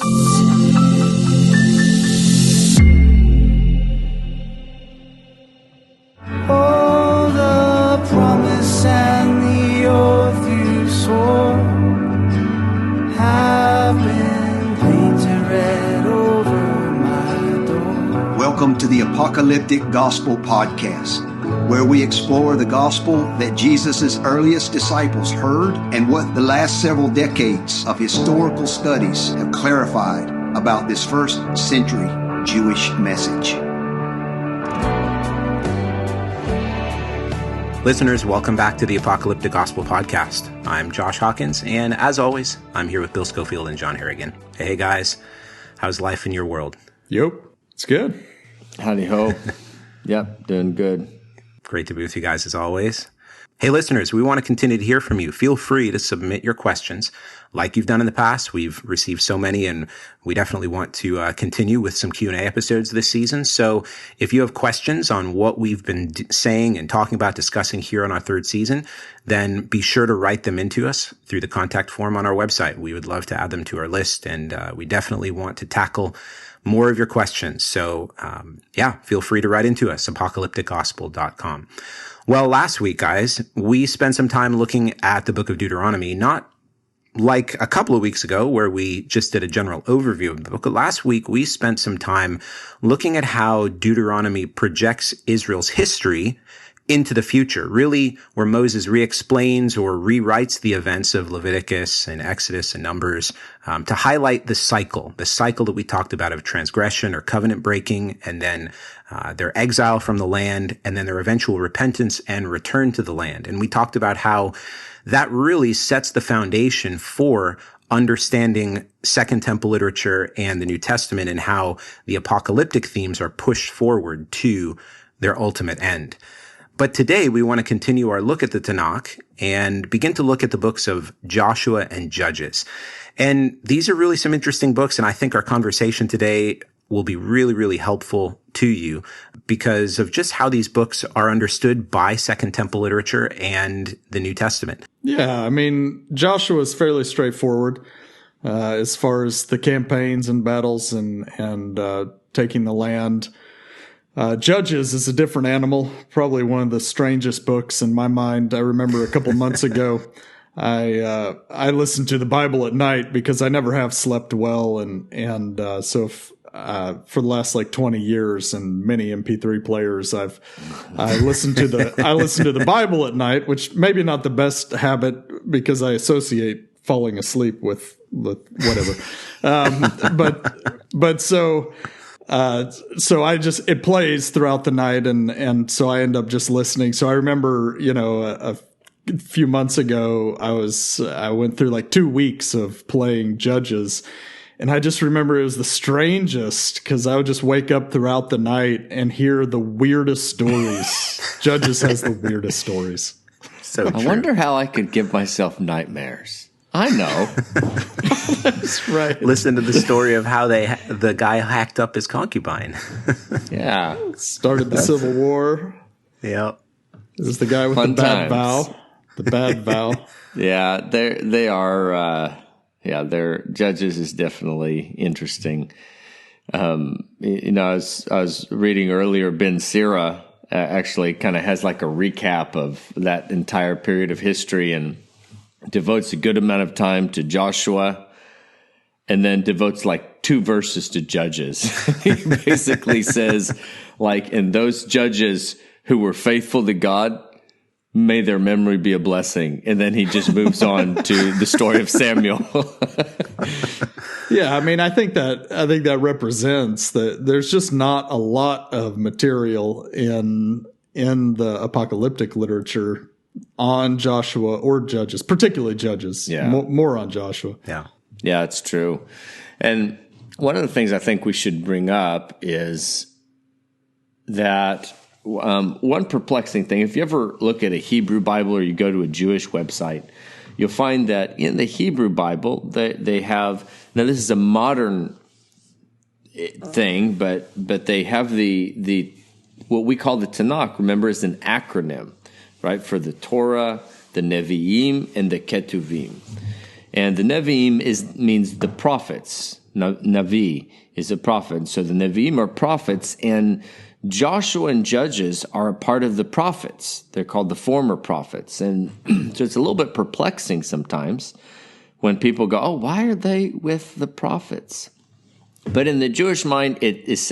Oh, the promise and the oath you swore have been painted red over my door. Welcome to the Apocalyptic Gospel Podcast, where we explore the gospel that Jesus' earliest disciples heard and what the last several decades of historical studies have clarified about this first century Jewish message. Listeners, welcome back to the Apocalyptic Gospel Podcast. I'm Josh Hawkins, and as always, I'm here with Bill Schofield and John Harrigan. Hey guys, how's life in your world? Yep, it's good. Howdy ho. Yep, doing good. Great to be with you guys as always. Hey listeners, we want to continue to hear from you. Feel free to submit your questions like you've done in the past. We've received so many, and we definitely want to continue with some Q&A episodes this season. So if you have questions on what we've been saying and talking about, discussing here on our third season, then be sure to write them into us through the contact form on our website. We would love to add them to our list, and we definitely want to tackle more of your questions. So, feel free to write into us, apocalypticgospel.com. Well, last week, guys, we spent some time looking at the book of Deuteronomy, not like a couple of weeks ago where we just did a general overview of the book. But last week, we spent some time looking at how Deuteronomy projects Israel's history into the future, really where Moses re-explains or rewrites the events of Leviticus and Exodus and Numbers to highlight the cycle that we talked about of transgression or covenant breaking, and then their exile from the land, and then their eventual repentance and return to the land. And we talked about how that really sets the foundation for understanding Second Temple literature and the New Testament, and how the apocalyptic themes are pushed forward to their ultimate end. But today we want to continue our look at the Tanakh and begin to look at the books of Joshua and Judges. And these are really some interesting books, and I think our conversation today will be really, really helpful to you because of just how these books are understood by Second Temple literature and the New Testament. Yeah, I mean, Joshua is fairly straightforward as far as the campaigns and battles and taking the land. Judges is a different animal, probably one of the strangest books in my mind. I remember a couple months ago, I listened to the Bible at night because I never have slept well, and so for the last 20 years and many MP3 players, I listened to the Bible at night, which maybe not the best habit because I associate falling asleep with whatever, but so it plays throughout the night, and so I end up just listening. So I remember, a few months ago, I went through 2 weeks of playing Judges, and I just remember it was the strangest because I would just wake up throughout the night and hear the weirdest stories. Judges has the weirdest stories. So I wonder how I could give myself nightmares. I know. That's right. Listen to the story of how the guy hacked up his concubine. Yeah. Started the Civil War. Yeah. This is the guy with Fun the bad times. vow. The bad vow. Yeah, they are. Their Judges is definitely interesting. I was reading earlier. Ben Sira actually kind of has a recap of that entire period of history and devotes a good amount of time to Joshua, and then devotes 2 verses to Judges. He basically says, and those judges who were faithful to God, may their memory be a blessing. And then he just moves on to the story of Samuel. Yeah, I mean, I think that represents that there's just not a lot of material in the apocalyptic literature on Joshua or Judges, particularly Judges. Yeah. More on Joshua. Yeah. Yeah, it's true. And one of the things I think we should bring up is that one perplexing thing, if you ever look at a Hebrew Bible or you go to a Jewish website, you'll find that in the Hebrew Bible, they have, now this is a modern thing, but they have the what we call the Tanakh, remember, is an acronym, right, for the Torah, the Nevi'im, and the Ketuvim. And the Nevi'im means the prophets. Navi is a prophet. So the Nevi'im are prophets, and Joshua and Judges are a part of the prophets. They're called the former prophets. And so it's a little bit perplexing sometimes when people go, oh, why are they with the prophets? But in the Jewish mind, this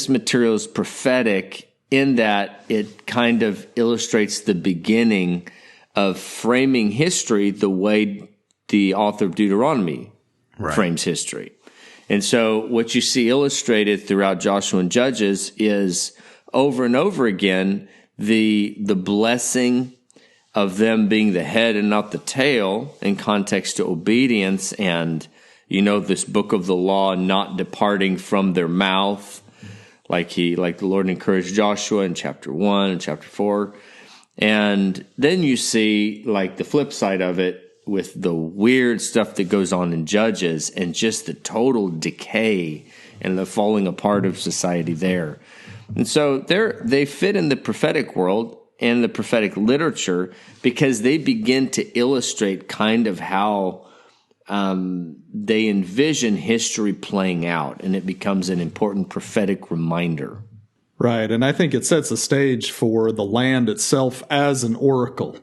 material is prophetic in that it kind of illustrates the beginning of framing history the way the author of Deuteronomy frames history. And so what you see illustrated throughout Joshua and Judges is over and over again the blessing of them being the head and not the tail in context to obedience, and this book of the law not departing from their mouth, like the Lord encouraged Joshua in chapter 1 and chapter 4. And then you see like the flip side of it with the weird stuff that goes on in Judges and just the total decay and the falling apart of society there. And so they fit in the prophetic world and the prophetic literature because they begin to illustrate kind of how they envision history playing out, and it becomes an important prophetic reminder. Right, and I think it sets a stage for the land itself as an oracle.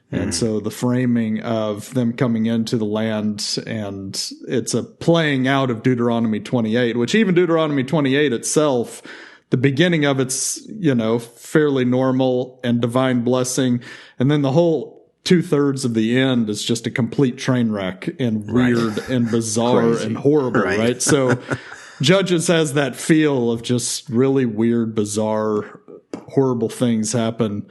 And so the framing of them coming into the land, and it's a playing out of Deuteronomy 28, which even Deuteronomy 28 itself, the beginning of it's, fairly normal and divine blessing. And then the whole 2/3 of the end is just a complete train wreck and weird and bizarre and horrible, right? So Judges has that feel of just really weird, bizarre, horrible things happen.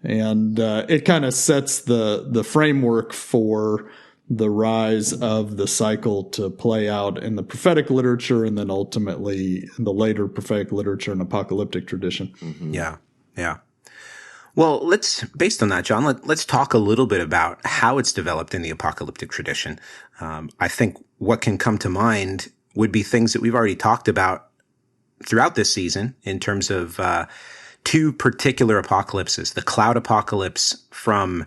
And it kind of sets the framework for the rise of the cycle to play out in the prophetic literature and then ultimately in the later prophetic literature and apocalyptic tradition. Mm-hmm. Yeah. Well, based on that, John, let's talk a little bit about how it's developed in the apocalyptic tradition. I think what can come to mind would be things that we've already talked about throughout this season in terms of two particular apocalypses, the cloud apocalypse from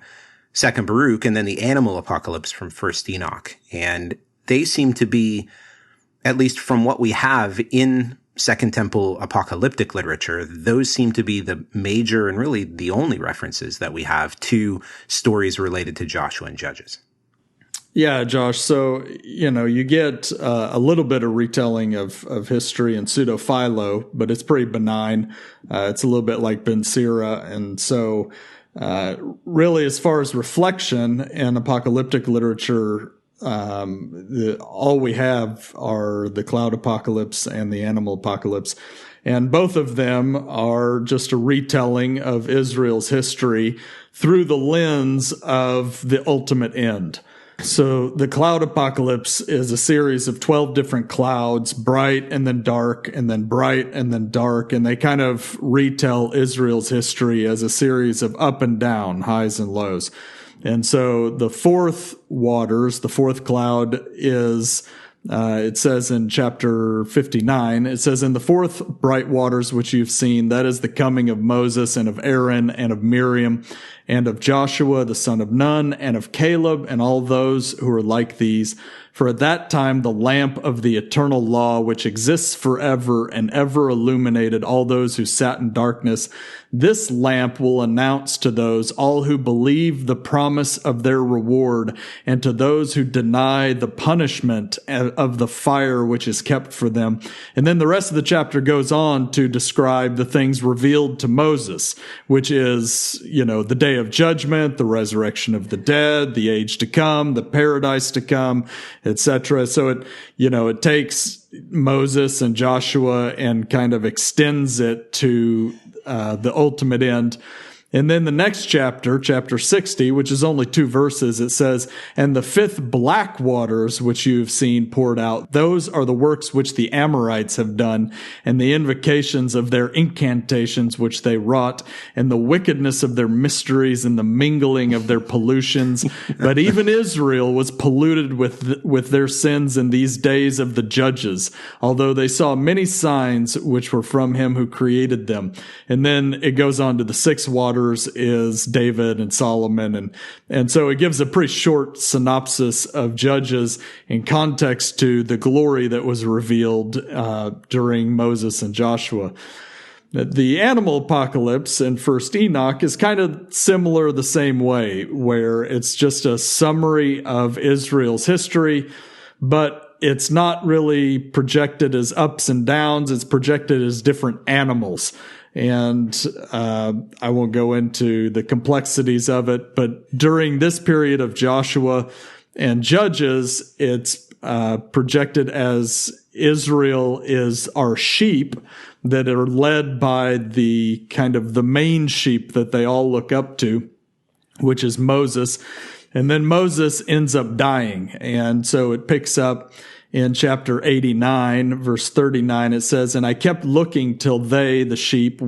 2nd Baruch and then the animal apocalypse from 1st Enoch. And they seem to be, at least from what we have in Second Temple apocalyptic literature, those seem to be the major and really the only references that we have to stories related to Joshua and Judges. Yeah, Josh. So, you get a little bit of retelling of history and pseudo-philo, but it's pretty benign. It's a little bit like Ben Sira. And so, really, as far as reflection in apocalyptic literature, all we have are the cloud apocalypse and the animal apocalypse. And both of them are just a retelling of Israel's history through the lens of the ultimate end. So the cloud apocalypse is a series of 12 different clouds, bright and then dark and then bright and then dark. And they kind of retell Israel's history as a series of up and down, highs and lows. And so the fourth waters, the fourth cloud is, it says in chapter 59, it says, in the fourth bright waters which you've seen, that is the coming of Moses and of Aaron and of Miriam and of Joshua, the son of Nun, and of Caleb, and all those who are like these. For at that time, the lamp of the eternal law, which exists forever and ever illuminated all those who sat in darkness, this lamp will announce to those all who believe the promise of their reward, and to those who deny the punishment of the fire which is kept for them. And then the rest of the chapter goes on to describe the things revealed to Moses, which is, the day of judgment, the resurrection of the dead, the age to come, the paradise to come, etc. So it takes Moses and Joshua and kind of extends it to the ultimate end. And then the next chapter, chapter 60, which is only 2 verses, it says, and the fifth black waters which you have seen poured out, those are the works which the Amorites have done, and the invocations of their incantations which they wrought, and the wickedness of their mysteries and the mingling of their pollutions. But even Israel was polluted with their sins in these days of the judges, although they saw many signs which were from him who created them. And then it goes on to the sixth water, waters is David and Solomon. And so it gives a pretty short synopsis of Judges in context to the glory that was revealed during Moses and Joshua. The animal apocalypse in First Enoch is kind of similar the same way, where it's just a summary of Israel's history, but it's not really projected as ups and downs. It's projected as different animals. And I won't go into the complexities of it, but during this period of Joshua and Judges, it's projected as Israel is our sheep that are led by the kind of the main sheep that they all look up to, which is Moses. And then Moses ends up dying. And so it picks up in chapter 89, verse 39. It says, "And I kept looking till they, the sheep,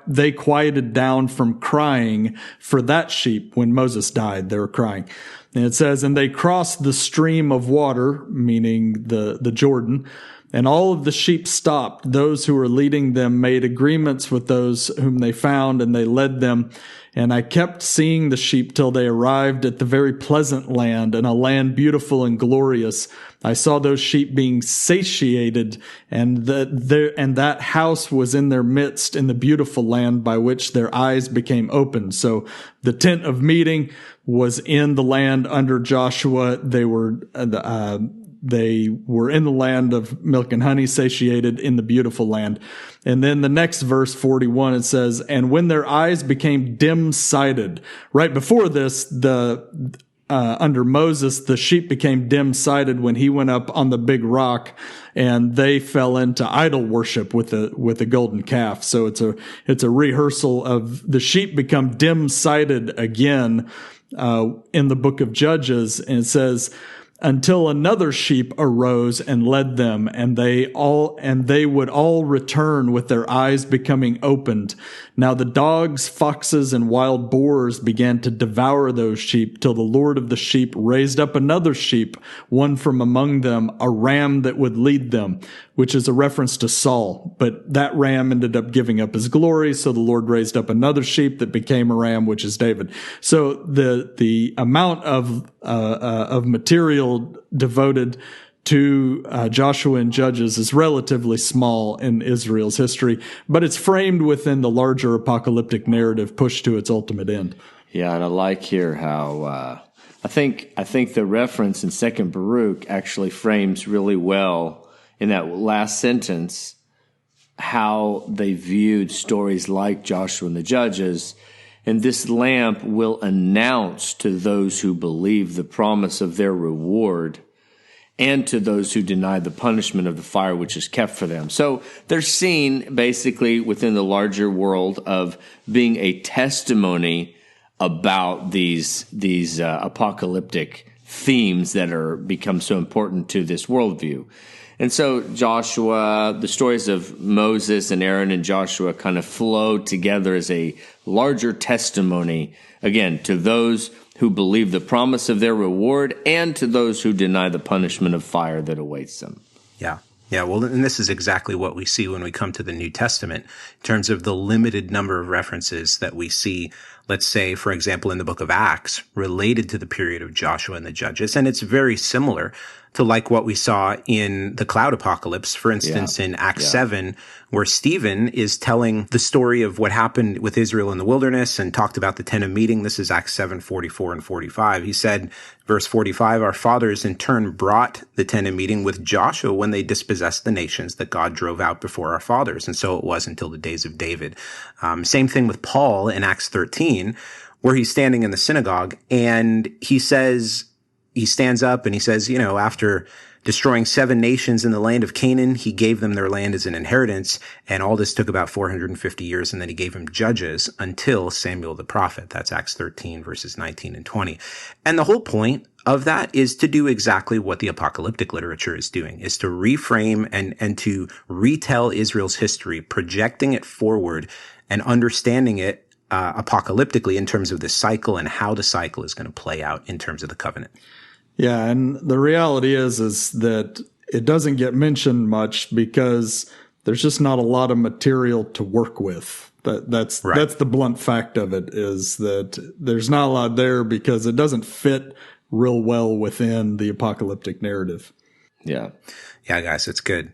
they quieted down from crying for that sheep." When Moses died, they were crying. And it says, "And they crossed the stream of water," meaning the Jordan, "and all of the sheep stopped. Those who were leading them made agreements with those whom they found, and they led them. And I kept seeing the sheep till they arrived at the very pleasant land, and a land beautiful and glorious. I saw those sheep being satiated, and that house was in their midst in the beautiful land by which their eyes became opened." So the tent of meeting was in the land under Joshua. They were in the land of milk and honey, satiated in the beautiful land. And then the next verse, 41, it says, "And when their eyes became dim-sighted." Right before this, under Moses, the sheep became dim-sighted when he went up on the big rock, and they fell into idol worship with a golden calf. So it's a rehearsal of the sheep become dim-sighted again in the book of Judges. And it says, "Until another sheep arose and led them, and they would all return with their eyes becoming opened. Now the dogs, foxes, and wild boars began to devour those sheep, till the Lord of the sheep raised up another sheep, one from among them, a ram that would lead them," which is a reference to Saul. But that ram ended up giving up his glory, so the Lord raised up another sheep that became a ram, which is David. So the amount of material devoted to Joshua and Judges is relatively small in Israel's history, but it's framed within the larger apocalyptic narrative pushed to its ultimate end. Yeah, and I like here how I think the reference in 2nd Baruch actually frames really well in that last sentence how they viewed stories like Joshua and the Judges. "And this lamp will announce to those who believe the promise of their reward, and to those who deny the punishment of the fire which is kept for them." So they're seen basically within the larger world of being a testimony about these apocalyptic themes that are become so important to this worldview. And so Joshua, the stories of Moses and Aaron and Joshua kind of flow together as a larger testimony, again, to those who believe the promise of their reward and to those who deny the punishment of fire that awaits them. Yeah. Yeah, well, and this is exactly what we see when we come to the New Testament in terms of the limited number of references that we see, let's say, for example, in the book of Acts, related to the period of Joshua and the Judges. And it's very similar to like what we saw in the cloud apocalypse, for instance, in Acts 7, where Stephen is telling the story of what happened with Israel in the wilderness and talked about the tent of meeting. This is Acts 7, 44 and 45. He said, verse 45, "Our fathers in turn brought the tent of meeting with Joshua when they dispossessed the nations that God drove out before our fathers. And so it was until the days of David." Same thing with Paul in Acts 13, where he's standing in the synagogue and he stands up and he says, after destroying 7 nations in the land of Canaan, he gave them their land as an inheritance. And all this took about 450 years. And then he gave them judges until Samuel the prophet. That's Acts 13, verses 19 and 20. And the whole point of that is to do exactly what the apocalyptic literature is doing, is to reframe and to retell Israel's history, projecting it forward and understanding it apocalyptically in terms of the cycle and how the cycle is going to play out in terms of the covenant. Yeah, and the reality is that it doesn't get mentioned much because there's just not a lot of material to work with. That's the blunt fact of it, is that there's not a lot there because it doesn't fit real well within the apocalyptic narrative. Yeah. Yeah, guys, it's good.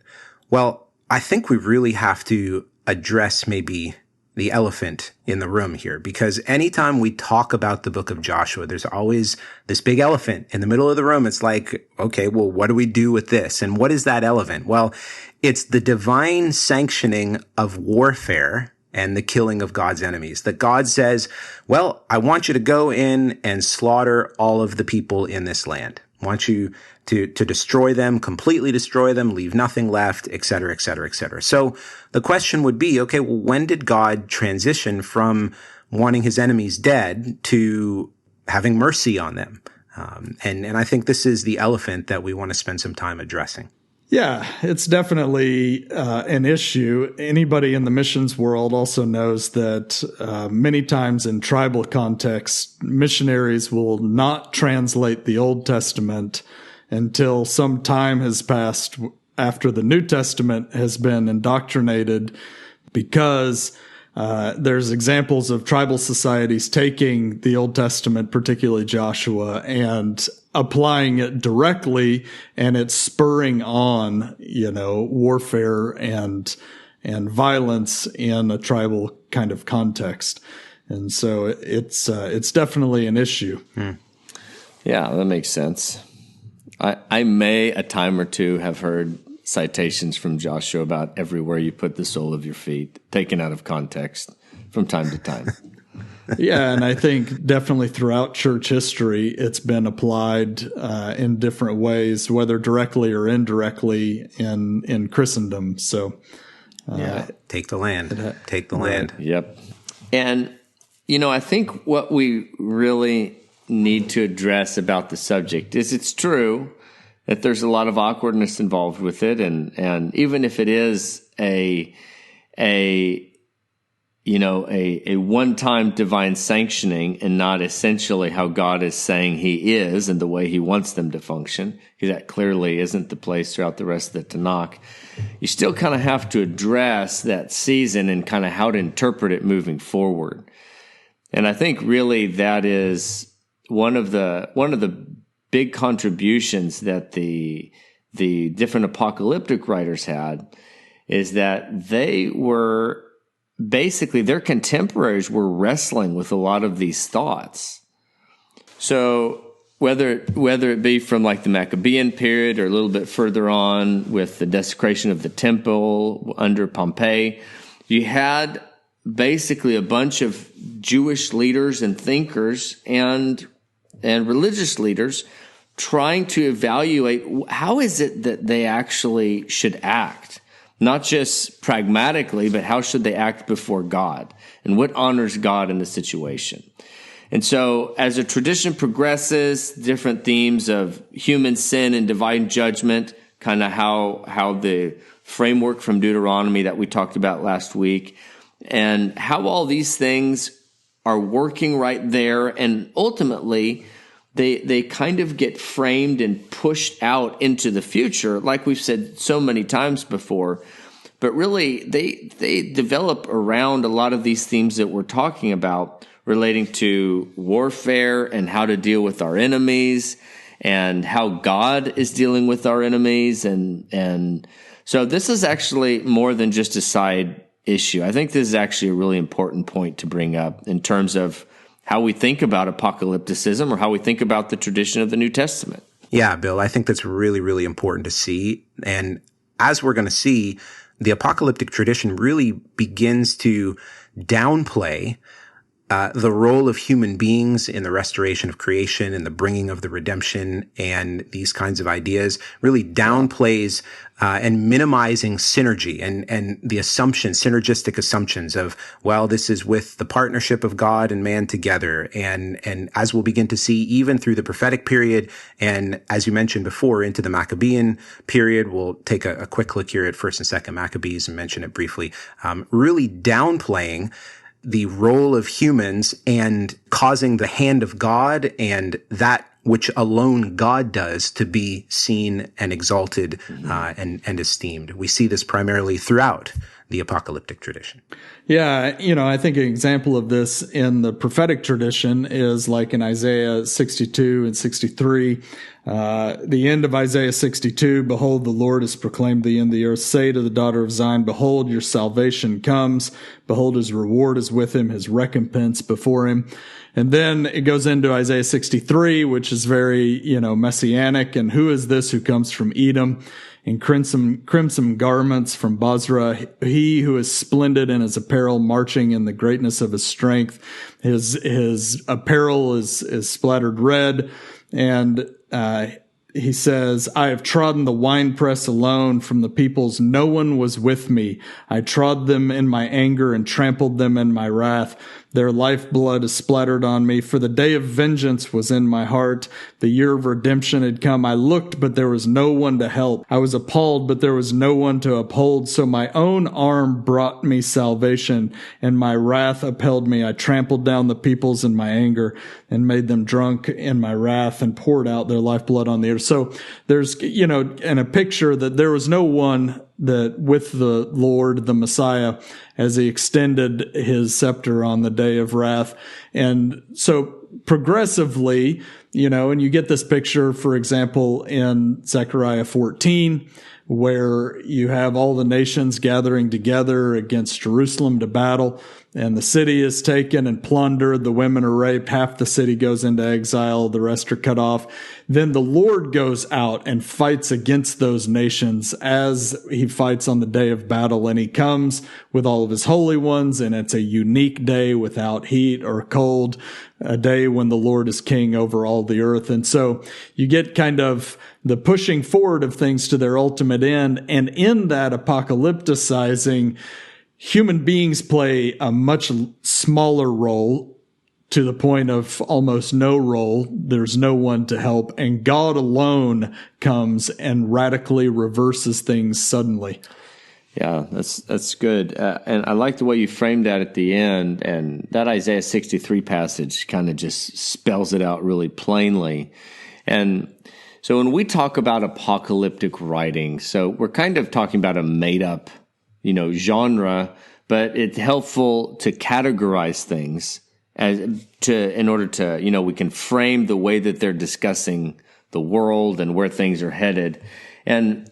Well, I think we really have to address maybe the elephant in the room here, because anytime we talk about the book of Joshua, there's always this big elephant in the middle of the room. It's like, okay, well, what do we do with this? And what is that elephant? Well, it's the divine sanctioning of warfare and the killing of God's enemies. That God says, well, I want you to go in and slaughter all of the people in this land. I want you to destroy them, completely destroy them, leave nothing left, et cetera, et cetera, et cetera. So the question would be, okay, well, when did God transition from wanting his enemies dead to having mercy on them? And I think this is the elephant that we want to spend some time addressing. Yeah, it's definitely an issue. Anybody in the missions world also knows that many times in tribal contexts, missionaries will not translate the Old Testament until some time has passed after the New Testament has been indoctrinated, because there's examples of tribal societies taking the Old Testament, particularly Joshua, and applying it directly, and it's spurring on, warfare and violence in a tribal kind of context. And so it's definitely an issue. Yeah, that makes sense. I may a time or two have heard citations from Joshua about everywhere you put the sole of your feet, taken out of context from time to time. Yeah, and I think definitely throughout church history, it's been applied in different ways, whether directly or indirectly in Christendom. So, Take the land. Take the land. Yep. And, I think what we really need to address about the subject is it's true that there's a lot of awkwardness involved with it. And even if it is a one-time divine sanctioning and not essentially how God is saying he is and the way he wants them to function, because that clearly isn't the place throughout the rest of the Tanakh, you still kind of have to address that season and kind of how to interpret it moving forward. And I think really that is one of the big contributions that the different apocalyptic writers had, is that they were basically, their contemporaries were wrestling with a lot of these thoughts. So whether it be from like the Maccabean period or a little bit further on with the desecration of the temple under Pompey, you had basically a bunch of Jewish leaders and thinkers and religious leaders trying to evaluate how is it that they actually should act. Not just pragmatically, but how should they act before God? And what honors God in the situation? And so as a tradition progresses, different themes of human sin and divine judgment, kind of how the framework from Deuteronomy that we talked about last week, and how all these things are working right there. And ultimately, they kind of get framed and pushed out into the future, like we've said so many times before. But really, they develop around a lot of these themes that we're talking about, relating to warfare and how to deal with our enemies and how God is dealing with our enemies. And so this is actually more than just a side issue. I think this is actually a really important point to bring up in terms of how we think about apocalypticism or how we think about the tradition of the New Testament. Yeah, Bill, I think that's really, really important to see. And as we're going to see, the apocalyptic tradition really begins to downplay the role of human beings in the restoration of creation and the bringing of the redemption and these kinds of ideas, really downplays and minimizing synergy and the synergistic assumptions of, well, this is with the partnership of God and man together. And as we'll begin to see, even through the prophetic period, and as you mentioned before, into the Maccabean period, we'll take a quick look here at 1st and 2nd Maccabees and mention it briefly, really downplaying the role of humans and causing the hand of God and that which alone God does to be seen and exalted and esteemed. We see this primarily throughout the apocalyptic tradition. Yeah, I think an example of this in the prophetic tradition is like in Isaiah 62 and 63. The end of Isaiah 62, behold, the Lord has proclaimed thee in the earth. Say to the daughter of Zion, behold, your salvation comes. Behold, his reward is with him, his recompense before him. And then it goes into Isaiah 63, which is very, messianic. And who is this who comes from Edom in crimson garments from Basra? He who is splendid in his apparel, marching in the greatness of his strength. His apparel is splattered red. And, he says, I have trodden the winepress alone from the peoples. No one was with me. I trod them in my anger and trampled them in my wrath. Their lifeblood is splattered on me, for the day of vengeance was in my heart. The year of redemption had come. I looked, but there was no one to help. I was appalled, but there was no one to uphold. So my own arm brought me salvation, and my wrath upheld me. I trampled down the peoples in my anger and made them drunk in my wrath and poured out their lifeblood on the earth. So there's, in a picture that there was no one that with the Lord, the Messiah, as he extended his scepter on the day of wrath. And so progressively, and you get this picture, for example, in Zechariah 14, where you have all the nations gathering together against Jerusalem to battle, and the city is taken and plundered. The women are raped. Half the city goes into exile. The rest are cut off. Then the Lord goes out and fights against those nations as he fights on the day of battle. And he comes with all of his holy ones. And it's a unique day without heat or cold, a day when the Lord is king over all the earth. And so you get kind of the pushing forward of things to their ultimate end. And in that apocalypticizing, human beings play a much smaller role, to the point of almost no role. There's no one to help, and God alone comes and radically reverses things suddenly. Yeah, that's good. And I like the way you framed that at the end, and that Isaiah 63 passage kind of just spells it out really plainly. And so when we talk about apocalyptic writing, so we're kind of talking about a made-up, genre, but it's helpful to categorize things in order to, we can frame the way that they're discussing the world and where things are headed. And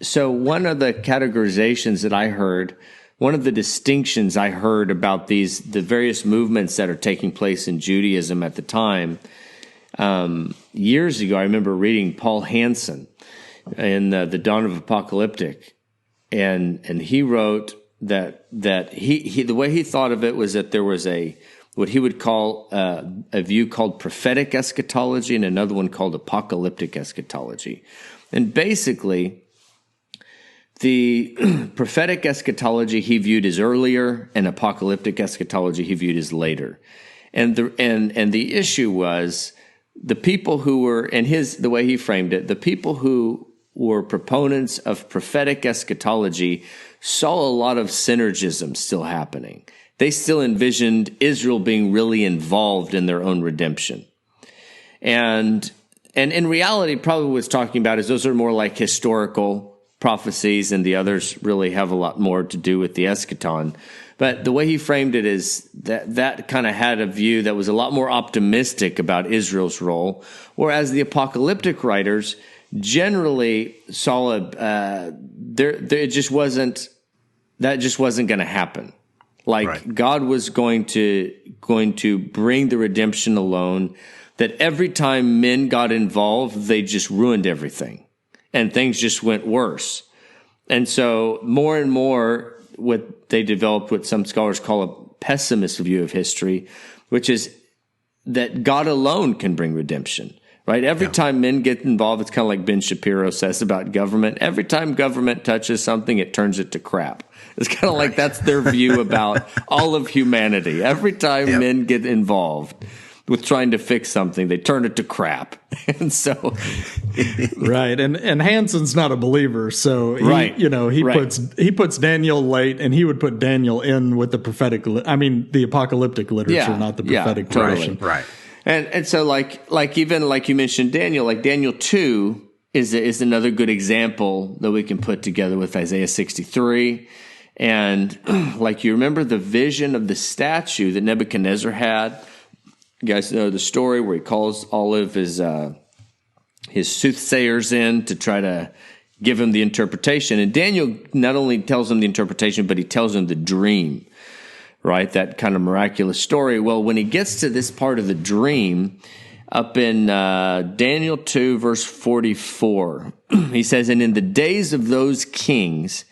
so one of the categorizations that I heard, one of the distinctions I heard about the various movements that are taking place in Judaism at the time, years ago, I remember reading Paul Hansen in The Dawn of Apocalyptic, and he wrote that he the way he thought of it was that there was what he would call a view called prophetic eschatology and another one called apocalyptic eschatology. And basically, the prophetic eschatology he viewed as earlier, and apocalyptic eschatology he viewed as later. And the issue was the people who were, and the way he framed it, the people who were proponents of prophetic eschatology saw a lot of synergism still happening. They still envisioned Israel being really involved in their own redemption. And in reality, probably what it's talking about is those are more like historical prophecies, and the others really have a lot more to do with the eschaton. But the way he framed it is that kind of had a view that was a lot more optimistic about Israel's role, whereas the apocalyptic writers generally saw it just wasn't going to happen. Like right. God was going to bring the redemption alone, that every time men got involved, they just ruined everything and things just went worse. And so more and more what they developed what some scholars call a pessimist view of history, which is that God alone can bring redemption. Right? Every time men get involved, it's kind of like Ben Shapiro says about government. Every time government touches something, it turns it to crap. It's kind of like that's their view about all of humanity. Every time men get involved with trying to fix something, they turn it to crap. And so, right. And Hansen's not a believer, so he puts Daniel late, and he would put Daniel in with the prophetic. The apocalyptic literature, not the prophetic tradition. Right. And so like even like you mentioned Daniel, like Daniel 2 is another good example that we can put together with Isaiah 63. And like you remember the vision of the statue that Nebuchadnezzar had. You guys know the story where he calls all of his soothsayers in to try to give him the interpretation. And Daniel not only tells him the interpretation, but he tells him the dream, right? That kind of miraculous story. Well, when he gets to this part of the dream, up in Daniel 2, verse 44, he says, "And in the days of those kings,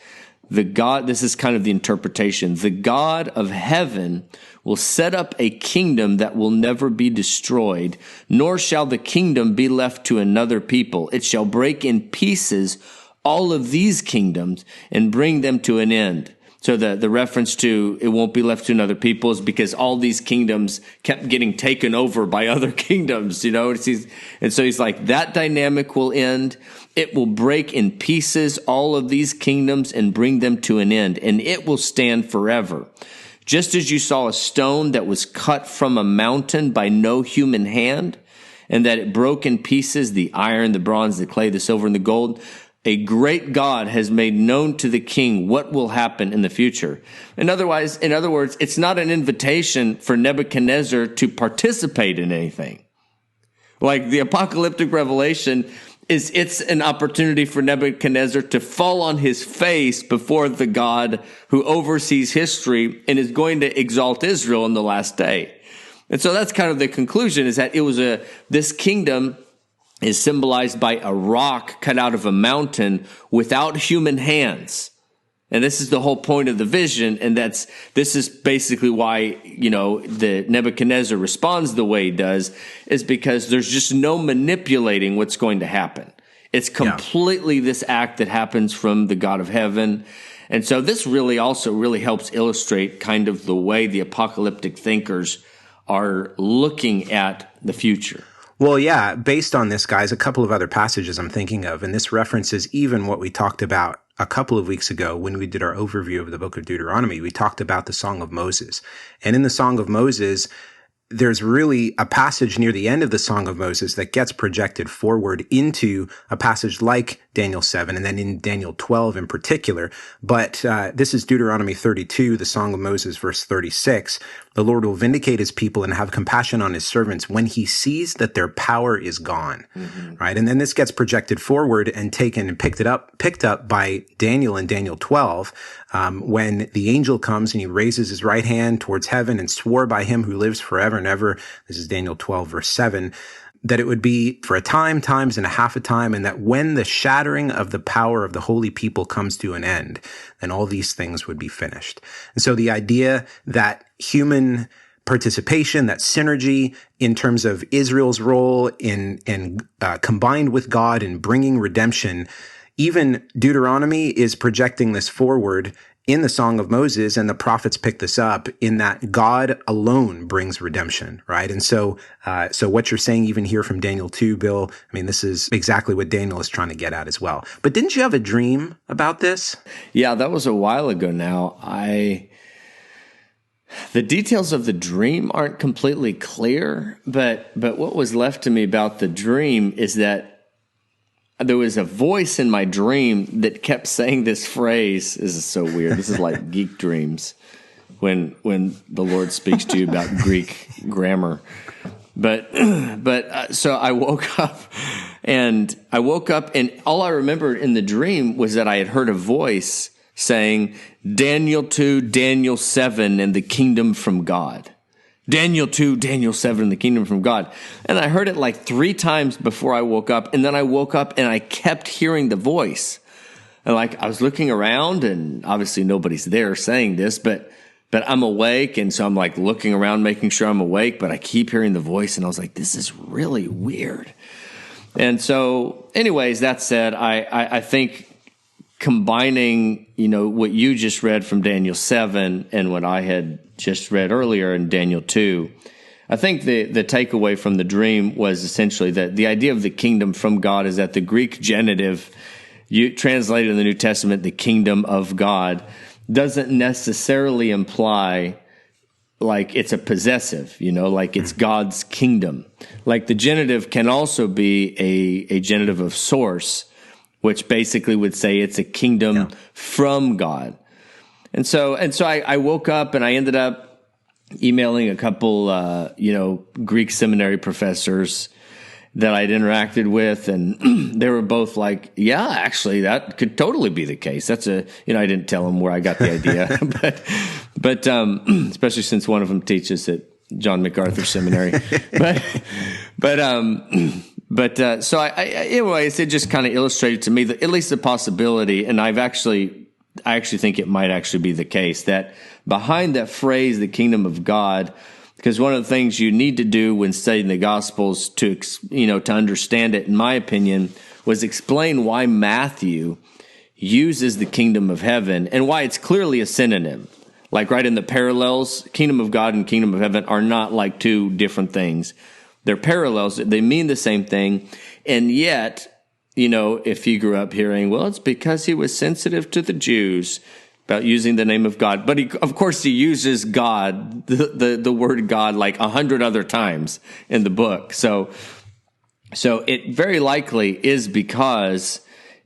this is kind of the interpretation, the God of heaven will set up a kingdom that will never be destroyed, nor shall the kingdom be left to another people. It shall break in pieces all of these kingdoms and bring them to an end." So the reference to it won't be left to another people is because all these kingdoms kept getting taken over by other kingdoms, And so he's like, that dynamic will end. It will break in pieces all of these kingdoms and bring them to an end, and it will stand forever. Just as you saw a stone that was cut from a mountain by no human hand, and that it broke in pieces the iron, the bronze, the clay, the silver, and the gold, a great God has made known to the king what will happen in the future. In other words, it's not an invitation for Nebuchadnezzar to participate in anything. Like the apocalyptic revelation it's an opportunity for Nebuchadnezzar to fall on his face before the God who oversees history and is going to exalt Israel in the last day. And so that's kind of the conclusion, is that this kingdom is symbolized by a rock cut out of a mountain without human hands. And this is the whole point of the vision. And this is basically why, the Nebuchadnezzar responds the way he does, is because there's just no manipulating what's going to happen. It's completely this act that happens from the God of heaven. And so this really helps illustrate kind of the way the apocalyptic thinkers are looking at the future. Well, yeah, based on this, guys, a couple of other passages I'm thinking of, and this references even what we talked about a couple of weeks ago when we did our overview of the book of Deuteronomy. We talked about the Song of Moses. And in the Song of Moses, there's really a passage near the end of the Song of Moses that gets projected forward into a passage like Daniel 7, and then in Daniel 12 in particular. But this is Deuteronomy 32, the Song of Moses, verse 36. The Lord will vindicate his people and have compassion on his servants when he sees that their power is gone, right? And then this gets projected forward and taken and picked up by Daniel in Daniel 12, when the angel comes and he raises his right hand towards heaven and swore by him who lives forever and ever. This is Daniel 12, verse 7. That it would be for a time, times, and a half a time, and that when the shattering of the power of the holy people comes to an end, then all these things would be finished. And so the idea that human participation, that synergy in terms of Israel's role in combined with God in bringing redemption, even Deuteronomy is projecting this forward in the Song of Moses, and the prophets pick this up in that God alone brings redemption, right? And so what you're saying even here from Daniel 2, Bill, I mean, this is exactly what Daniel is trying to get at as well. But didn't you have a dream about this? Yeah, that was a while ago now. The details of the dream aren't completely clear, but what was left to me about the dream is that there was a voice in my dream that kept saying this phrase. This is so weird. This is like geek dreams when the Lord speaks to you about Greek grammar. But so I woke up and all I remembered in the dream was that I had heard a voice saying, Daniel 2, Daniel 7, and the kingdom from God. Daniel 2, Daniel 7, the kingdom from God. And I heard it like 3 times before I woke up. And then I woke up and I kept hearing the voice. And I was looking around, and obviously nobody's there saying this, but I'm awake. And so I'm looking around, making sure I'm awake, but I keep hearing the voice. And I was like, this is really weird. And so anyways, that said, I think combining, what you just read from Daniel 7 and what I had just read earlier in Daniel 2, I think the takeaway from the dream was essentially that the idea of the kingdom from God is that the Greek genitive, translated in the New Testament, the kingdom of God, doesn't necessarily imply like it's a possessive, like it's God's kingdom. Like the genitive can also be a genitive of source, which basically would say it's a kingdom from God. And so I woke up and I ended up emailing a couple, Greek seminary professors that I'd interacted with, and they were both like, yeah, actually, that could totally be the case. That's I didn't tell them where I got the idea, but especially since one of them teaches at John MacArthur Seminary. So anyways, it just kind of illustrated to me that at least the possibility, and I actually think it might actually be the case, that behind that phrase, the kingdom of God, because one of the things you need to do when studying the Gospels to understand it, in my opinion, was explain why Matthew uses the kingdom of heaven and why it's clearly a synonym. Like right in the parallels, kingdom of God and kingdom of heaven are not like two different things. They're parallels. They mean the same thing. And yet, if you grew up hearing, well, it's because he was sensitive to the Jews about using the name of God. But of course, he uses God, the word God, like 100 other times in the book. So it very likely is because,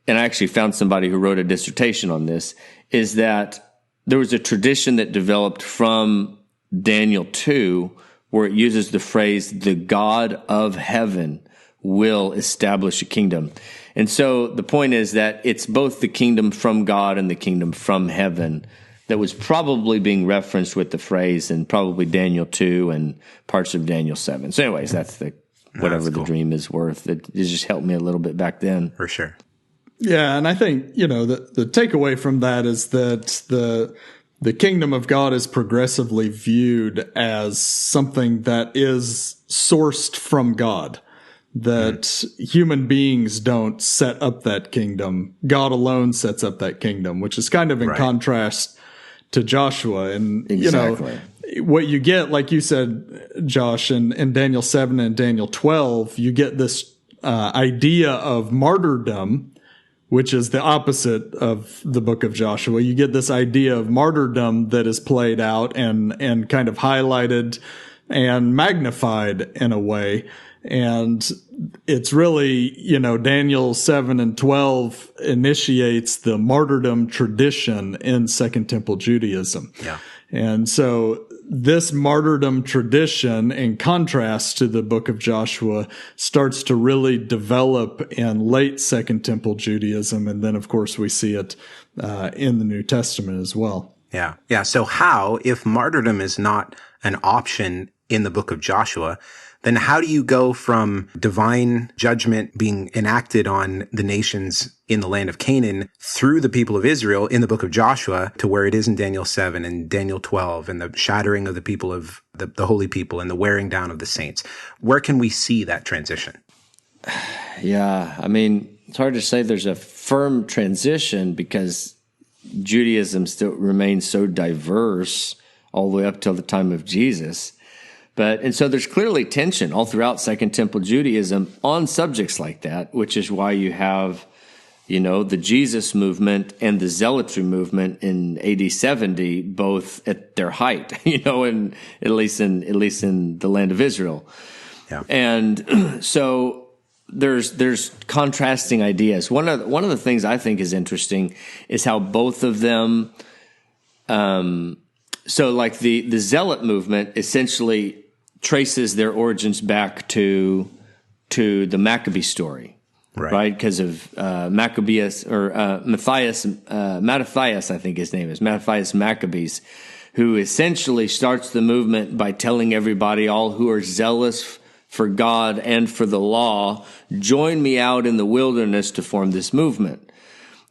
and I actually found somebody who wrote a dissertation on this, is that there was a tradition that developed from Daniel 2 where it uses the phrase, the God of heaven will establish a kingdom. And so the point is that it's both the kingdom from God and the kingdom from heaven that was probably being referenced with the phrase in probably Daniel 2 and parts of Daniel 7. So anyways, that's whatever the dream is worth. It just helped me a little bit back then. For sure. Yeah, and I think, the takeaway from that is that the kingdom of God is progressively viewed as something that is sourced from God. That human beings don't set up that kingdom. God alone sets up that kingdom, which is kind of in contrast to Joshua. And, exactly. What you get, like you said, Josh, in Daniel 7 and Daniel 12, you get this idea of martyrdom, which is the opposite of the book of Joshua. You get this idea of martyrdom that is played out and kind of highlighted and magnified in a way. And it's really, Daniel 7 and 12 initiates the martyrdom tradition in Second Temple Judaism. Yeah. And so this martyrdom tradition, in contrast to the book of Joshua, starts to really develop in late Second Temple Judaism. And then, of course, we see it in the New Testament as well. Yeah. Yeah. So how, if martyrdom is not an option in the book of Joshua, then how do you go from divine judgment being enacted on the nations in the land of Canaan through the people of Israel in the book of Joshua to where it is in Daniel 7 and Daniel 12 and the shattering of the people of the holy people and the wearing down of the saints? Where can we see that transition? Yeah, I mean, it's hard to say there's a firm transition because Judaism still remains so diverse all the way up till the time of Jesus. And so there's clearly tension all throughout Second Temple Judaism on subjects like that, which is why you have, the Jesus movement and the Zealotry movement in AD 70, both at their height, and at least in the land of Israel. Yeah. And so there's contrasting ideas. One of the things I think is interesting is how both of them, so like the Zealot movement essentially traces their origins back to the Maccabee story, right? Because of Maccabeus or Mattathias, I think his name is Mattathias Maccabees, who essentially starts the movement by telling everybody, all who are zealous for God and for the law, join me out in the wilderness to form this movement.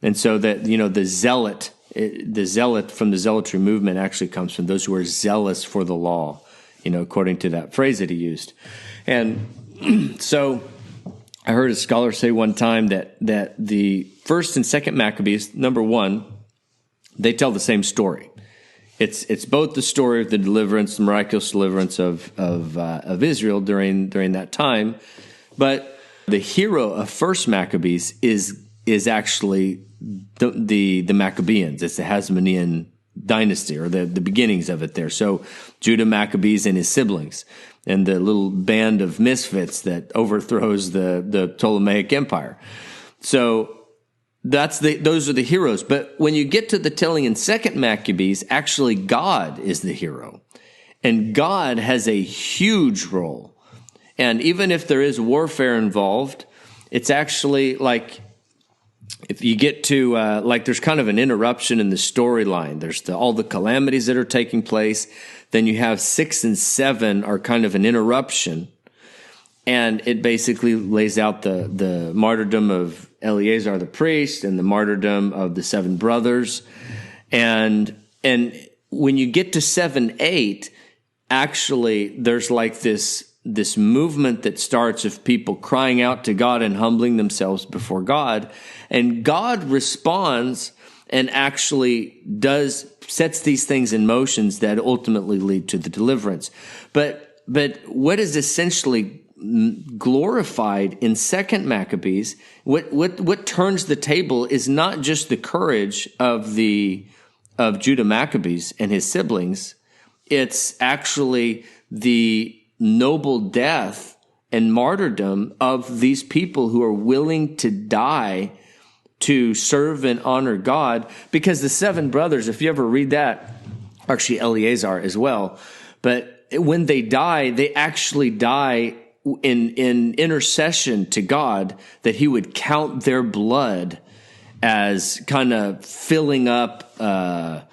And so that the zealot from the Zealotry movement actually comes from those who are zealous for the law, according to that phrase that he used. And so I heard a scholar say one time that the first and second Maccabees, number one, they tell the same story. It's both the story of the deliverance, the miraculous deliverance of Israel during that time, but the hero of First Maccabees is actually the Maccabeans. It's the Hasmonean dynasty, or the beginnings of it there. So Judah Maccabees and his siblings, and the little band of misfits that overthrows the Ptolemaic Empire. So those are the heroes. But when you get to the telling in 2nd Maccabees, actually God is the hero. And God has a huge role. And even if there is warfare involved, it's actually like, if you get to, there's kind of an interruption in the storyline. There's all the calamities that are taking place. Then you have 6 and 7 are kind of an interruption. And it basically lays out the martyrdom of Eleazar the priest and the martyrdom of the 7 brothers. And when you get to 7-8, actually there's like this movement that starts of people crying out to God and humbling themselves before God. And God responds and actually sets these things in motions that ultimately lead to the deliverance. But what is essentially glorified in 2nd Maccabees, what turns the table is not just the courage of Judah Maccabees and his siblings. It's actually the noble death and martyrdom of these people who are willing to die to serve and honor God. Because the 7 brothers, if you ever read that, actually Eleazar as well, but when they die, they actually die in intercession to God, that he would count their blood as kind of filling up the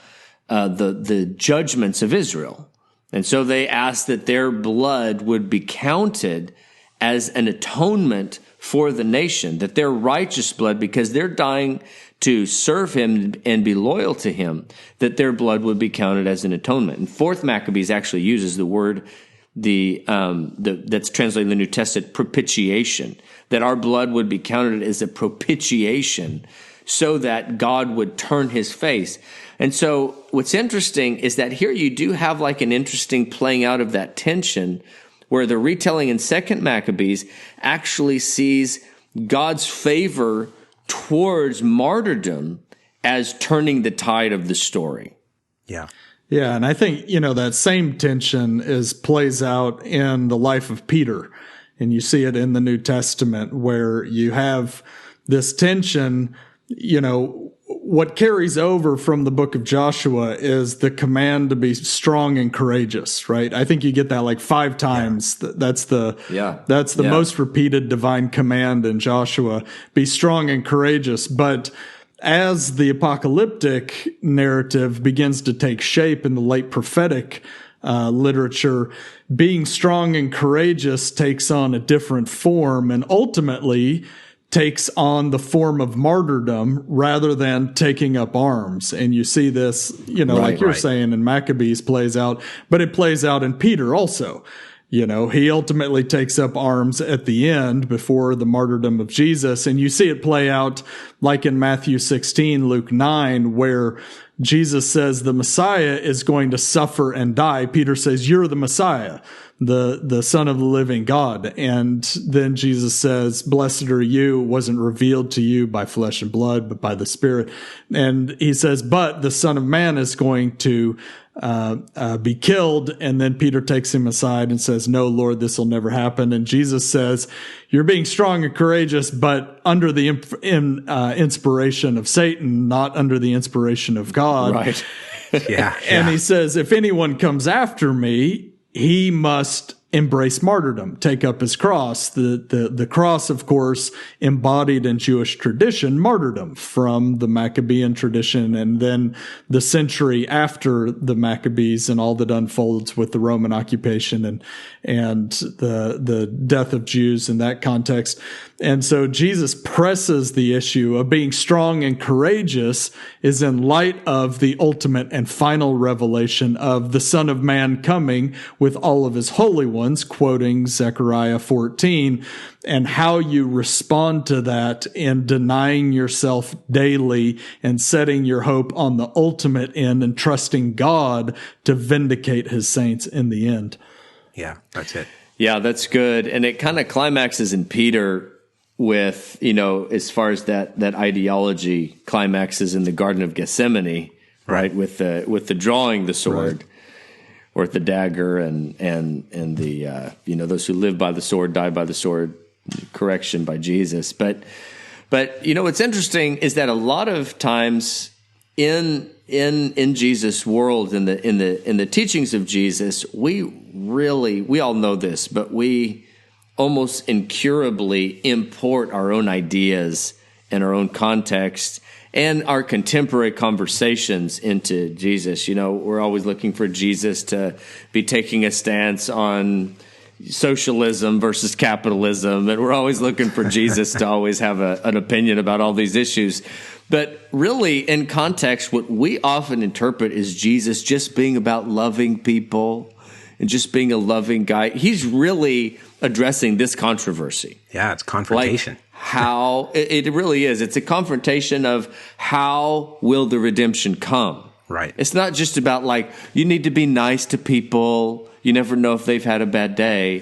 judgments of Israel. And so they asked that their blood would be counted as an atonement for the nation, that their righteous blood, because they're dying to serve him and be loyal to him, that their blood would be counted as an atonement. And 4th Maccabees actually uses the word, that's translated in the New Testament, propitiation, that our blood would be counted as a propitiation so that God would turn his face. And so what's interesting is that here you do have like an interesting playing out of that tension, where the retelling in 2nd Maccabees actually sees God's favor towards martyrdom as turning the tide of the story. Yeah. Yeah, and I think, that same tension plays out in the life of Peter. And you see it in the New Testament, where you have this tension. What carries over from the book of Joshua is the command to be strong and courageous, right? I think you get that like 5 times. Yeah. That's the most repeated divine command in Joshua, be strong and courageous. But as the apocalyptic narrative begins to take shape in the late prophetic literature, being strong and courageous takes on a different form, and ultimately takes on the form of martyrdom rather than taking up arms. And you see this, like you're saying in Maccabees plays out, but it plays out in Peter also. He ultimately takes up arms at the end before the martyrdom of Jesus. And you see it play out like in Matthew 16, Luke 9, where Jesus says the Messiah is going to suffer and die. Peter says, "You're the Messiah, the Son of the living God." And then Jesus says, "Blessed are you, wasn't revealed to you by flesh and blood, but by the Spirit." And he says, "But the Son of Man is going to be killed." And then Peter takes him aside and says, "No, Lord, this will never happen." And Jesus says, "You're being strong and courageous, but under the inspiration of Satan, not under the inspiration of God." Right. Yeah. And he says, "If anyone comes after me, he must embrace martyrdom, take up his cross." The cross, of course, embodied in Jewish tradition, martyrdom from the Maccabean tradition, and then the century after the Maccabees and all that unfolds with the Roman occupation and the death of Jews in that context. And so Jesus presses the issue of being strong and courageous is in light of the ultimate and final revelation of the Son of Man coming with all of his holy ones, quoting Zechariah 14, and how you respond to that in denying yourself daily and setting your hope on the ultimate end and trusting God to vindicate his saints in the end. Yeah, that's it. Yeah, that's good. And it kind of climaxes in Peter with, as far as that ideology climaxes in the Garden of Gethsemane, right? With the drawing the sword or the dagger, and the those who live by the sword die by the sword. Correction by Jesus, but what's interesting is that a lot of times in Jesus' world, in the teachings of Jesus, we all know this, but we almost incurably import our own ideas and our own context and our contemporary conversations into Jesus. We're always looking for Jesus to be taking a stance on socialism versus capitalism, and we're always looking for Jesus to always have an opinion about all these issues. But really, in context, what we often interpret is Jesus just being about loving people and just being a loving guy. He's really addressing this controversy. Yeah, it's confrontation. Like how it really is. It's a confrontation of how will the redemption come. Right. It's not just about like, you need to be nice to people. You never know if they've had a bad day.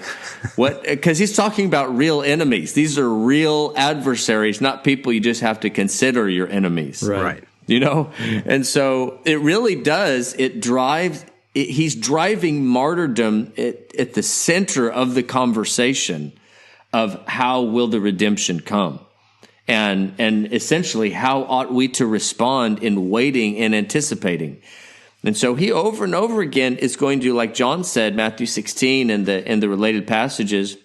Because he's talking about real enemies. These are real adversaries, not people you just have to consider your enemies. Right. And so it really does. He's driving martyrdom at the center of the conversation of how will the redemption come. And essentially, how ought we to respond in waiting and anticipating? And so he over and over again is going to, like John said, Matthew 16 and the related passages,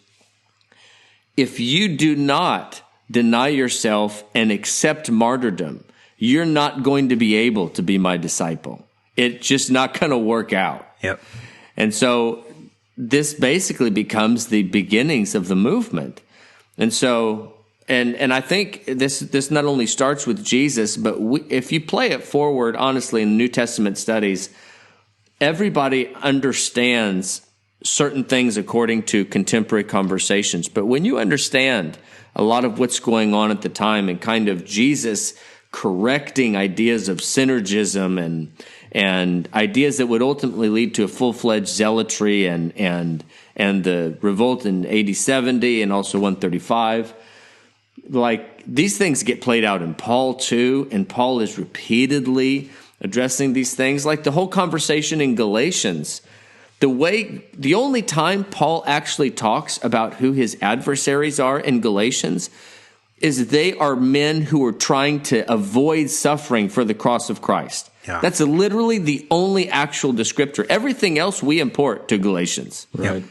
if you do not deny yourself and accept martyrdom, you're not going to be able to be my disciple. It's just not going to work out. Yep. And so this basically becomes the beginnings of the movement. And so, and I think this not only starts with Jesus, but if you play it forward, honestly, in New Testament studies, everybody understands certain things according to contemporary conversations. But when you understand a lot of what's going on at the time and kind of Jesus correcting ideas of synergism and ideas that would ultimately lead to a full-fledged zealotry and the revolt in AD 70 and also 135, like these things get played out in Paul too, and Paul is repeatedly addressing these things. Like the whole conversation in Galatians, the only time Paul actually talks about who his adversaries are in Galatians is they are men who are trying to avoid suffering for the cross of Christ. Yeah. That's literally the only actual descriptor. Everything else we import to Galatians. Right.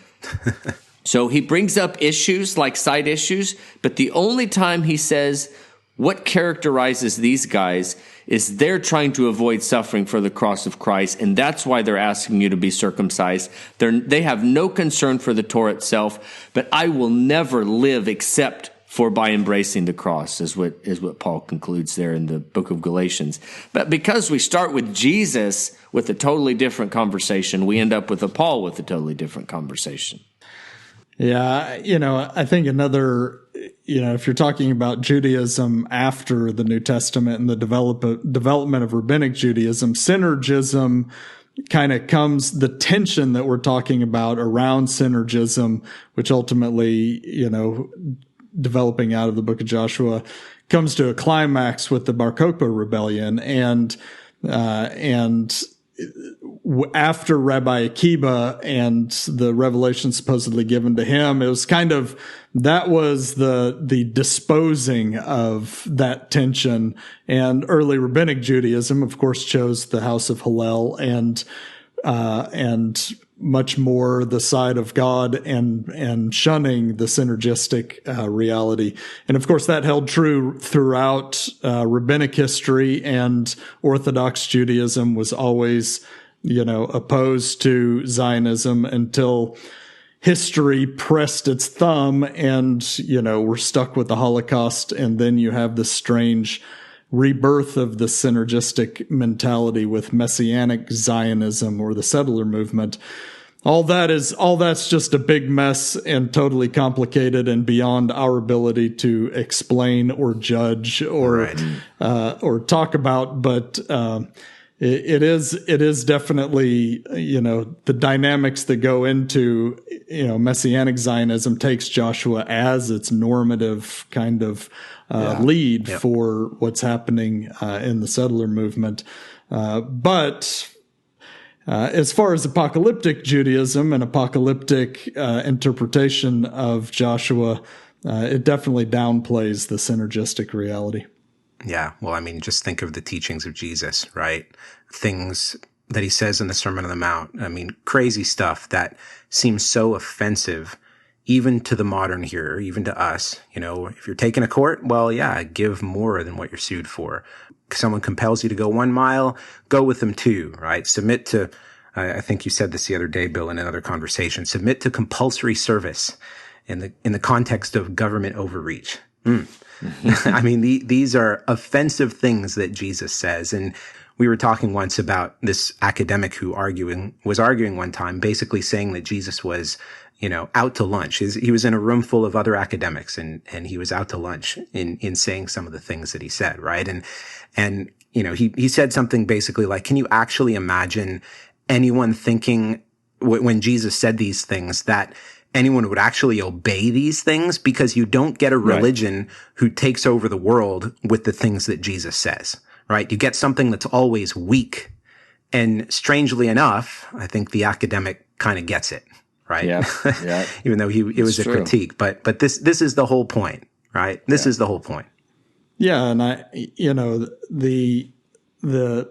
So he brings up issues like side issues, but the only time he says what characterizes these guys is they're trying to avoid suffering for the cross of Christ, and that's why they're asking you to be circumcised. They have no concern for the Torah itself, but I will never live except for by embracing the cross, is what Paul concludes there in the book of Galatians. But because we start with Jesus with a totally different conversation, we end up with a Paul with a totally different conversation. Yeah, I think another, if you're talking about Judaism after the New Testament and the development of rabbinic Judaism, synergism kind of comes, the tension that we're talking about around synergism, which ultimately, developing out of the book of Joshua, comes to a climax with the Bar Kokhba rebellion. And after Rabbi Akiba and the revelation supposedly given to him, it was kind of, that was the disposing of that tension. And early rabbinic Judaism, of course, chose the house of Hillel and much more the side of God and shunning the synergistic reality. And of course, that held true throughout rabbinic history, and Orthodox Judaism was always, opposed to Zionism until history pressed its thumb and, we're stuck with the Holocaust. And then you have this strange rebirth of the synergistic mentality with Messianic Zionism or the settler movement. All that's just a big mess and totally complicated and beyond our ability to explain or judge or talk about. But it is definitely, the dynamics that go into, Messianic Zionism takes Joshua as its normative kind of lead for what's happening in the settler movement. But as far as apocalyptic Judaism and apocalyptic interpretation of Joshua, it definitely downplays the synergistic reality. Yeah. Well, I mean, just think of the teachings of Jesus, right? Things that he says in the Sermon on the Mount. I mean, crazy stuff that seems so offensive even to the modern hearer, even to us. You know, if you're taking a court, well, yeah, give more than what you're sued for. Someone compels you to go 1 mile, go with them 2, right? Submit to, I think you said this the other day, Bill, in another conversation, submit to compulsory service in the context of government overreach. I mean, these are offensive things that Jesus says. And we were talking once about this academic who was arguing one time, basically saying that Jesus was, you know, out to lunch. He was in a room full of other academics and he was out to lunch in saying some of the things that he said, right? And, you know, he said something basically like, can you actually imagine anyone thinking when Jesus said these things that anyone would actually obey these things? Because you don't get a religion who takes over the world with the things that Jesus says, right? You get something that's always weak. And strangely enough, I think the academic kind of gets it. Right. Yeah. Even though it was a critique, but this is the whole point, right? This is the whole point. Yeah. And the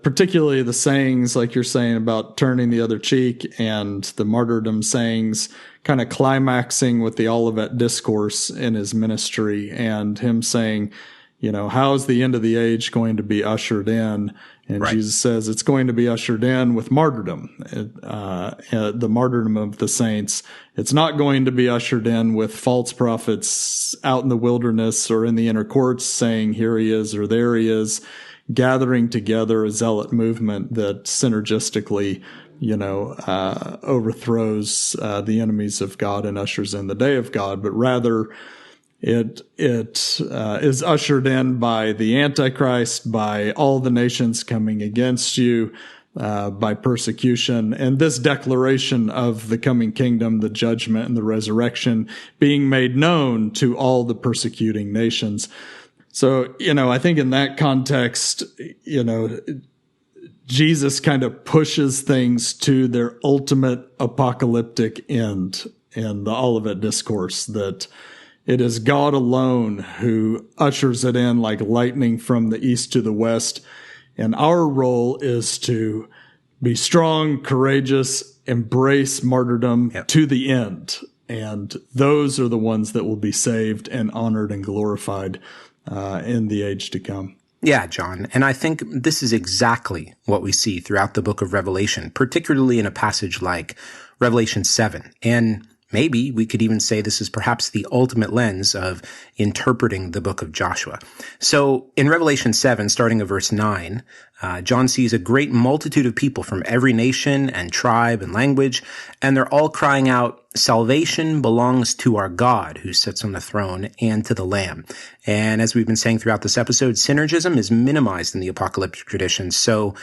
particularly the sayings, like you're saying about turning the other cheek, and the martyrdom sayings kind of climaxing with the Olivet discourse in his ministry, and him saying, you know, how is the end of the age going to be ushered in? And Jesus says it's going to be ushered in with martyrdom, the martyrdom of the saints. It's not going to be ushered in with false prophets out in the wilderness or in the inner courts saying, here he is or there he is, gathering together a zealot movement that synergistically, you know, overthrows the enemies of God and ushers in the day of God, but rather it is ushered in by the Antichrist, by all the nations coming against you, by persecution, and this declaration of the coming kingdom, the judgment and the resurrection being made known to all the persecuting nations. So, you know, I think in that context, you know, Jesus kind of pushes things to their ultimate apocalyptic end in the Olivet Discourse, that it is God alone who ushers it in like lightning from the east to the west. And our role is to be strong, courageous, embrace martyrdom to the end. And those are the ones that will be saved and honored and glorified in the age to come. Yeah, John. And I think this is exactly what we see throughout the book of Revelation, particularly in a passage like Revelation 7. And maybe we could even say this is perhaps the ultimate lens of interpreting the book of Joshua. So in Revelation 7, starting at verse 9, John sees a great multitude of people from every nation and tribe and language, and they're all crying out, salvation belongs to our God who sits on the throne and to the Lamb. And as we've been saying throughout this episode, synergism is minimized in the apocalyptic tradition. So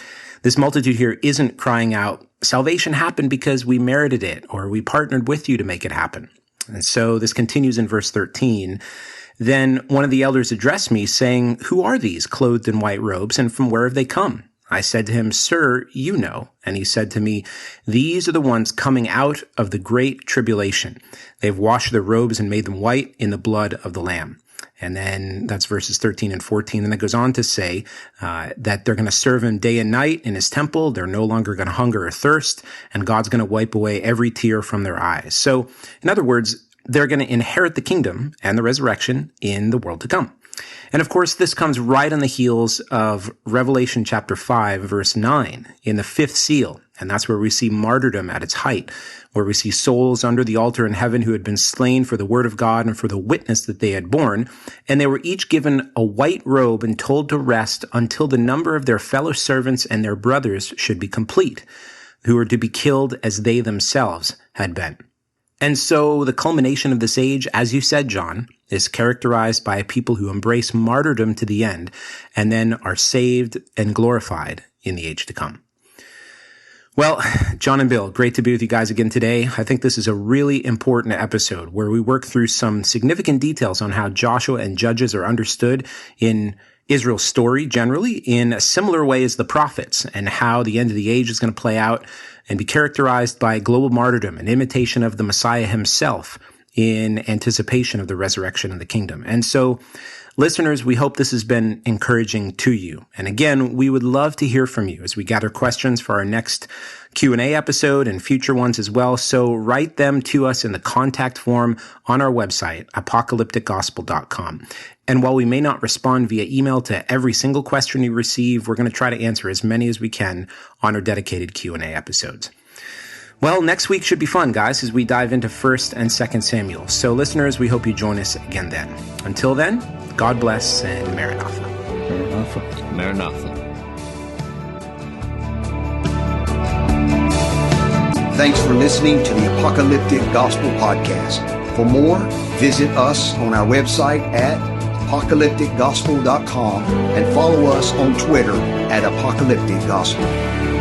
this multitude here isn't crying out, salvation happened because we merited it, or we partnered with you to make it happen. And so this continues in verse 13. Then one of the elders addressed me, saying, who are these clothed in white robes, and from where have they come? I said to him, sir, you know. And he said to me, these are the ones coming out of the great tribulation. They've washed their robes and made them white in the blood of the Lamb. And then that's verses 13 and 14. And it goes on to say that they're going to serve him day and night in his temple. They're no longer going to hunger or thirst, and God's going to wipe away every tear from their eyes. So, in other words, they're going to inherit the kingdom and the resurrection in the world to come. And of course, this comes right on the heels of Revelation chapter 5, verse 9, in the fifth seal. And that's where we see martyrdom at its height, where we see souls under the altar in heaven who had been slain for the word of God and for the witness that they had borne. And they were each given a white robe and told to rest until the number of their fellow servants and their brothers should be complete, who were to be killed as they themselves had been. And so the culmination of this age, as you said, John, is characterized by a people who embrace martyrdom to the end and then are saved and glorified in the age to come. Well, John and Bill, great to be with you guys again today. I think this is a really important episode where we work through some significant details on how Joshua and Judges are understood in Israel's story generally in a similar way as the prophets, and how the end of the age is going to play out and be characterized by global martyrdom and imitation of the Messiah himself in anticipation of the resurrection of the kingdom. And so, listeners, we hope this has been encouraging to you. And again, we would love to hear from you as we gather questions for our next Q&A episode and future ones as well. So write them to us in the contact form on our website, apocalypticgospel.com. And while we may not respond via email to every single question you receive, we're going to try to answer as many as we can on our dedicated Q&A episodes. Well, next week should be fun, guys, as we dive into 1st and 2nd Samuel. So listeners, we hope you join us again then. Until then, God bless and Maranatha. Maranatha. Maranatha. Thanks for listening to the Apocalyptic Gospel Podcast. For more, visit us on our website at apocalypticgospel.com and follow us on Twitter at Apocalyptic Gospel.